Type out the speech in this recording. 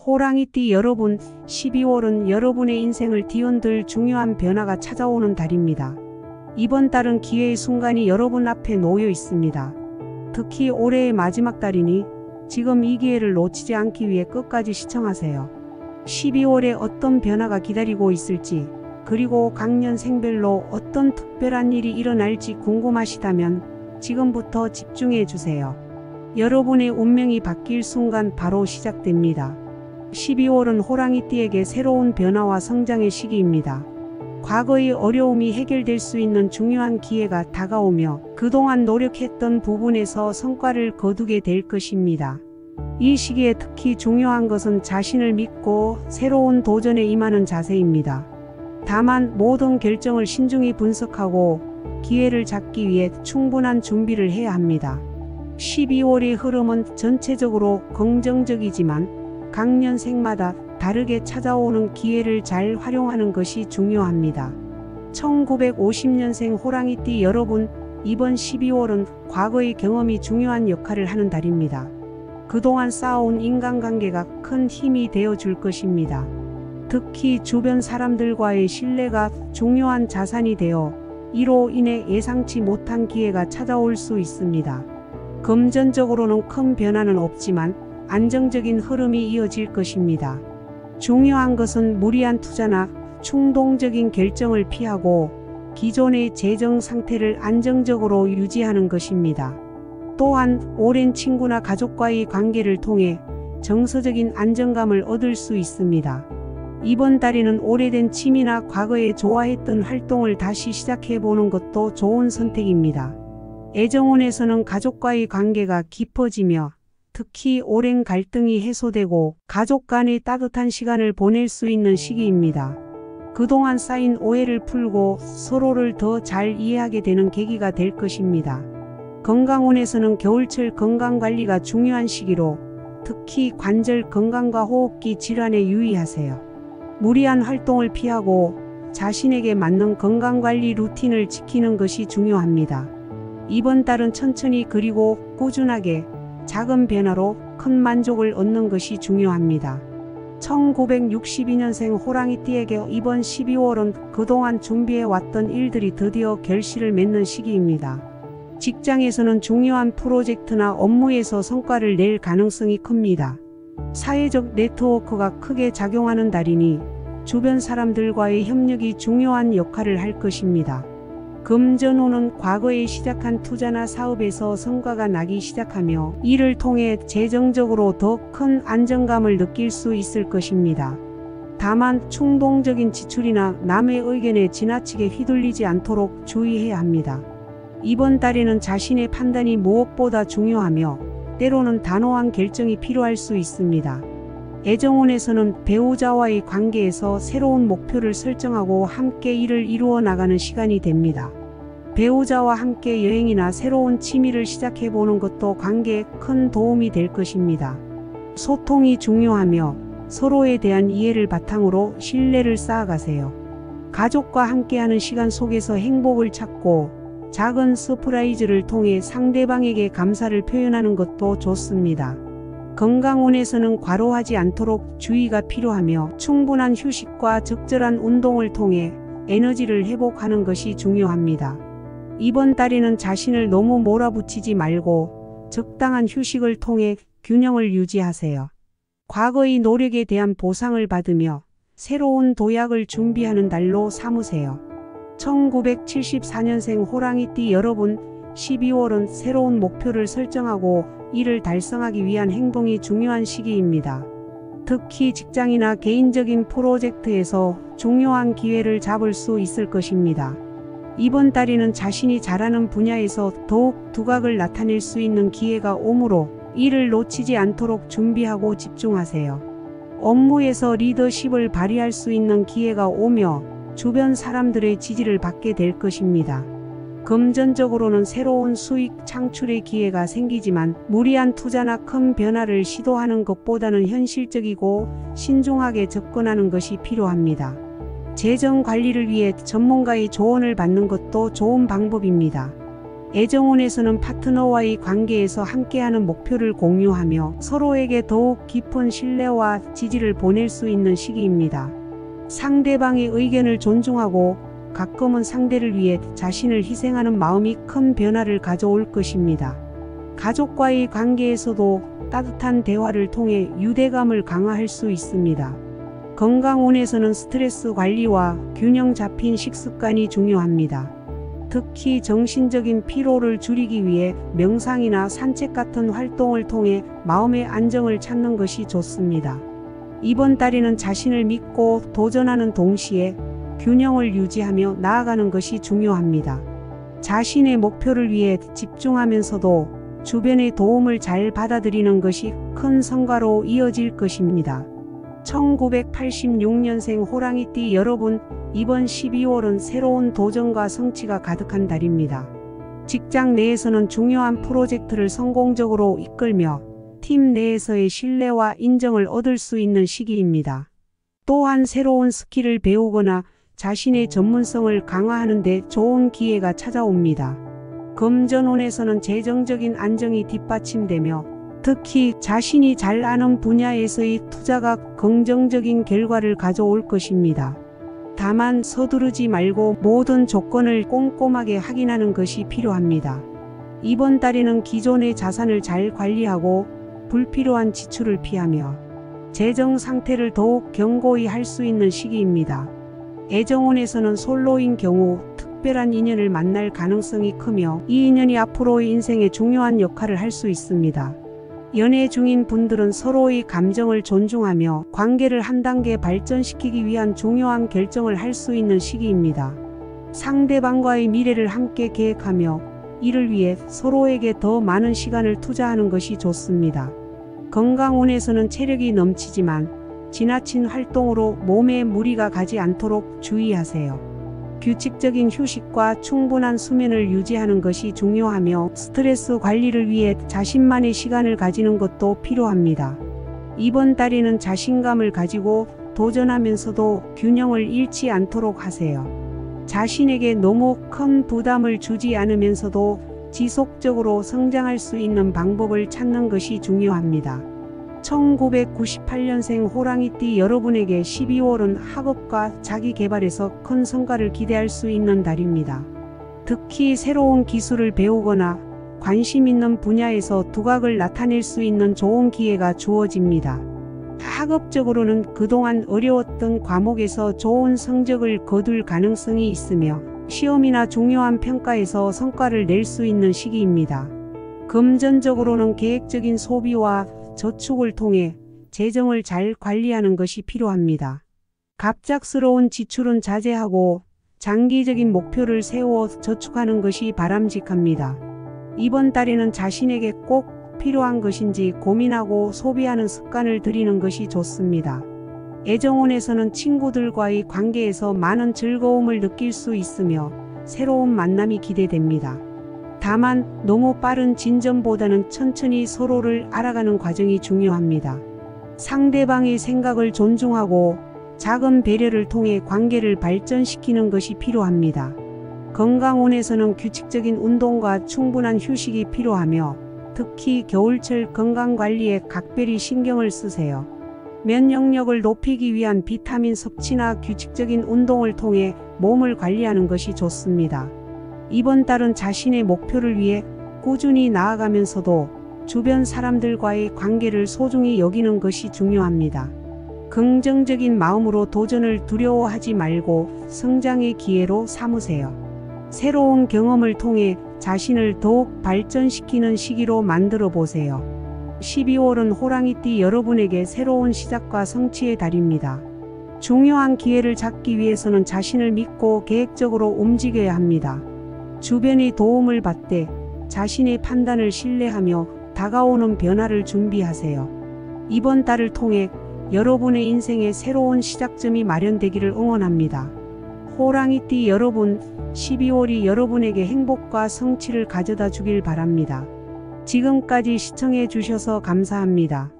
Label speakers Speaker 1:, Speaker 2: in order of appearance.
Speaker 1: 호랑이띠 여러분, 12월은 여러분의 인생을 뒤흔들 중요한 변화가 찾아오는 달입니다. 이번 달은 기회의 순간이 여러분 앞에 놓여 있습니다. 특히 올해의 마지막 달이니 지금 이 기회를 놓치지 않기 위해 끝까지 시청하세요. 12월에 어떤 변화가 기다리고 있을지, 그리고 각 년생별로 어떤 특별한 일이 일어날지 궁금하시다면 지금부터 집중해 주세요. 여러분의 운명이 바뀔 순간 바로 시작됩니다. 12월은 호랑이띠에게 새로운 변화와 성장의 시기입니다. 과거의 어려움이 해결될 수 있는 중요한 기회가 다가오며 그동안 노력했던 부분에서 성과를 거두게 될 것입니다. 이 시기에 특히 중요한 것은 자신을 믿고 새로운 도전에 임하는 자세입니다. 다만 모든 결정을 신중히 분석하고 기회를 잡기 위해 충분한 준비를 해야 합니다. 12월의 흐름은 전체적으로 긍정적이지만 각 년생마다 다르게 찾아오는 기회를 잘 활용하는 것이 중요합니다. 1950년생 호랑이띠 여러분, 이번 12월은 과거의 경험이 중요한 역할을 하는 달입니다. 그동안 쌓아온 인간관계가 큰 힘이 되어 줄 것입니다. 특히 주변 사람들과의 신뢰가 중요한 자산이 되어 이로 인해 예상치 못한 기회가 찾아올 수 있습니다. 금전적으로는 큰 변화는 없지만 안정적인 흐름이 이어질 것입니다. 중요한 것은 무리한 투자나 충동적인 결정을 피하고 기존의 재정 상태를 안정적으로 유지하는 것입니다. 또한 오랜 친구나 가족과의 관계를 통해 정서적인 안정감을 얻을 수 있습니다. 이번 달에는 오래된 취미나 과거에 좋아했던 활동을 다시 시작해보는 것도 좋은 선택입니다. 애정운에서는 가족과의 관계가 깊어지며 특히 오랜 갈등이 해소되고 가족 간의 따뜻한 시간을 보낼 수 있는 시기입니다. 그동안 쌓인 오해를 풀고 서로를 더 잘 이해하게 되는 계기가 될 것입니다. 건강운에서는 겨울철 건강관리가 중요한 시기로 특히 관절 건강과 호흡기 질환에 유의하세요. 무리한 활동을 피하고 자신에게 맞는 건강관리 루틴을 지키는 것이 중요합니다. 이번 달은 천천히 그리고 꾸준하게 작은 변화로 큰 만족을 얻는 것이 중요합니다. 1962년생 호랑이띠에게 이번 12월은 그동안 준비해왔던 일들이 드디어 결실을 맺는 시기입니다. 직장에서는 중요한 프로젝트나 업무에서 성과를 낼 가능성이 큽니다. 사회적 네트워크가 크게 작용하는 달이니 주변 사람들과의 협력이 중요한 역할을 할 것입니다. 금전운은 과거에 시작한 투자나 사업에서 성과가 나기 시작하며 이를 통해 재정적으로 더 큰 안정감을 느낄 수 있을 것입니다. 다만 충동적인 지출이나 남의 의견에 지나치게 휘둘리지 않도록 주의해야 합니다. 이번 달에는 자신의 판단이 무엇보다 중요하며 때로는 단호한 결정이 필요할 수 있습니다. 애정운에서는 배우자와의 관계에서 새로운 목표를 설정하고 함께 일을 이루어 나가는 시간이 됩니다. 배우자와 함께 여행이나 새로운 취미를 시작해보는 것도 관계에 큰 도움이 될 것입니다. 소통이 중요하며 서로에 대한 이해를 바탕으로 신뢰를 쌓아가세요. 가족과 함께하는 시간 속에서 행복을 찾고 작은 서프라이즈를 통해 상대방에게 감사를 표현하는 것도 좋습니다. 건강운에서는 과로하지 않도록 주의가 필요하며 충분한 휴식과 적절한 운동을 통해 에너지를 회복하는 것이 중요합니다. 이번 달에는 자신을 너무 몰아붙이지 말고 적당한 휴식을 통해 균형을 유지하세요. 과거의 노력에 대한 보상을 받으며 새로운 도약을 준비하는 달로 삼으세요. 1974년생 호랑이띠 여러분, 12월은 새로운 목표를 설정하고 이를 달성하기 위한 행동이 중요한 시기입니다. 특히 직장이나 개인적인 프로젝트에서 중요한 기회를 잡을 수 있을 것입니다. 이번 달에는 자신이 잘하는 분야에서 더욱 두각을 나타낼 수 있는 기회가 오므로 이를 놓치지 않도록 준비하고 집중하세요. 업무에서 리더십을 발휘할 수 있는 기회가 오며 주변 사람들의 지지를 받게 될 것입니다. 금전적으로는 새로운 수익 창출의 기회가 생기지만 무리한 투자나 큰 변화를 시도하는 것보다는 현실적이고 신중하게 접근하는 것이 필요합니다. 재정 관리를 위해 전문가의 조언을 받는 것도 좋은 방법입니다. 애정운에서는 파트너와의 관계에서 함께하는 목표를 공유하며 서로에게 더욱 깊은 신뢰와 지지를 보낼 수 있는 시기입니다. 상대방의 의견을 존중하고 가끔은 상대를 위해 자신을 희생하는 마음이 큰 변화를 가져올 것입니다. 가족과의 관계에서도 따뜻한 대화를 통해 유대감을 강화할 수 있습니다. 건강운에서는 스트레스 관리와 균형 잡힌 식습관이 중요합니다. 특히 정신적인 피로를 줄이기 위해 명상이나 산책 같은 활동을 통해 마음의 안정을 찾는 것이 좋습니다. 이번 달에는 자신을 믿고 도전하는 동시에 균형을 유지하며 나아가는 것이 중요합니다. 자신의 목표를 위해 집중하면서도 주변의 도움을 잘 받아들이는 것이 큰 성과로 이어질 것입니다. 1986년생 호랑이띠 여러분, 이번 12월은 새로운 도전과 성취가 가득한 달입니다. 직장 내에서는 중요한 프로젝트를 성공적으로 이끌며 팀 내에서의 신뢰와 인정을 얻을 수 있는 시기입니다. 또한 새로운 스킬을 배우거나 자신의 전문성을 강화하는 데 좋은 기회가 찾아옵니다. 금전운에서는 재정적인 안정이 뒷받침되며 특히 자신이 잘 아는 분야에서의 투자가 긍정적인 결과를 가져올 것입니다. 다만 서두르지 말고 모든 조건을 꼼꼼하게 확인하는 것이 필요합니다. 이번 달에는 기존의 자산을 잘 관리하고 불필요한 지출을 피하며 재정 상태를 더욱 견고히 할 수 있는 시기입니다. 애정운에서는 솔로인 경우 특별한 인연을 만날 가능성이 크며 이 인연이 앞으로의 인생에 중요한 역할을 할 수 있습니다. 연애 중인 분들은 서로의 감정을 존중하며 관계를 한 단계 발전시키기 위한 중요한 결정을 할 수 있는 시기입니다. 상대방과의 미래를 함께 계획하며 이를 위해 서로에게 더 많은 시간을 투자하는 것이 좋습니다. 건강운에서는 체력이 넘치지만 지나친 활동으로 몸에 무리가 가지 않도록 주의하세요. 규칙적인 휴식과 충분한 수면을 유지하는 것이 중요하며 스트레스 관리를 위해 자신만의 시간을 가지는 것도 필요합니다. 이번 달에는 자신감을 가지고 도전하면서도 균형을 잃지 않도록 하세요. 자신에게 너무 큰 부담을 주지 않으면서도 지속적으로 성장할 수 있는 방법을 찾는 것이 중요합니다. 1998년생 호랑이띠 여러분에게 12월은 학업과 자기개발에서 큰 성과를 기대할 수 있는 달입니다. 특히 새로운 기술을 배우거나 관심 있는 분야에서 두각을 나타낼 수 있는 좋은 기회가 주어집니다. 학업적으로는 그동안 어려웠던 과목에서 좋은 성적을 거둘 가능성이 있으며 시험이나 중요한 평가에서 성과를 낼 수 있는 시기입니다. 금전적으로는 계획적인 소비와 저축을 통해 재정을 잘 관리하는 것이 필요합니다. 갑작스러운 지출은 자제하고 장기적인 목표를 세워 저축하는 것이 바람직합니다. 이번 달에는 자신에게 꼭 필요한 것인지 고민하고 소비하는 습관을 들이는 것이 좋습니다. 애정운에서는 친구들과의 관계에서 많은 즐거움을 느낄 수 있으며 새로운 만남이 기대됩니다. 다만 너무 빠른 진전보다는 천천히 서로를 알아가는 과정이 중요합니다. 상대방의 생각을 존중하고 작은 배려를 통해 관계를 발전시키는 것이 필요합니다. 건강운에서는 규칙적인 운동과 충분한 휴식이 필요하며 특히 겨울철 건강관리에 각별히 신경을 쓰세요. 면역력을 높이기 위한 비타민 섭취나 규칙적인 운동을 통해 몸을 관리하는 것이 좋습니다. 이번 달은 자신의 목표를 위해 꾸준히 나아가면서도 주변 사람들과의 관계를 소중히 여기는 것이 중요합니다. 긍정적인 마음으로 도전을 두려워하지 말고 성장의 기회로 삼으세요. 새로운 경험을 통해 자신을 더욱 발전시키는 시기로 만들어 보세요. 12월은 호랑이띠 여러분에게 새로운 시작과 성취의 달입니다. 중요한 기회를 잡기 위해서는 자신을 믿고 계획적으로 움직여야 합니다. 주변의 도움을 받되 자신의 판단을 신뢰하며 다가오는 변화를 준비하세요. 이번 달을 통해 여러분의 인생에 새로운 시작점이 마련되기를 응원합니다. 호랑이띠 여러분, 12월이 여러분에게 행복과 성취를 가져다 주길 바랍니다. 지금까지 시청해 주셔서 감사합니다.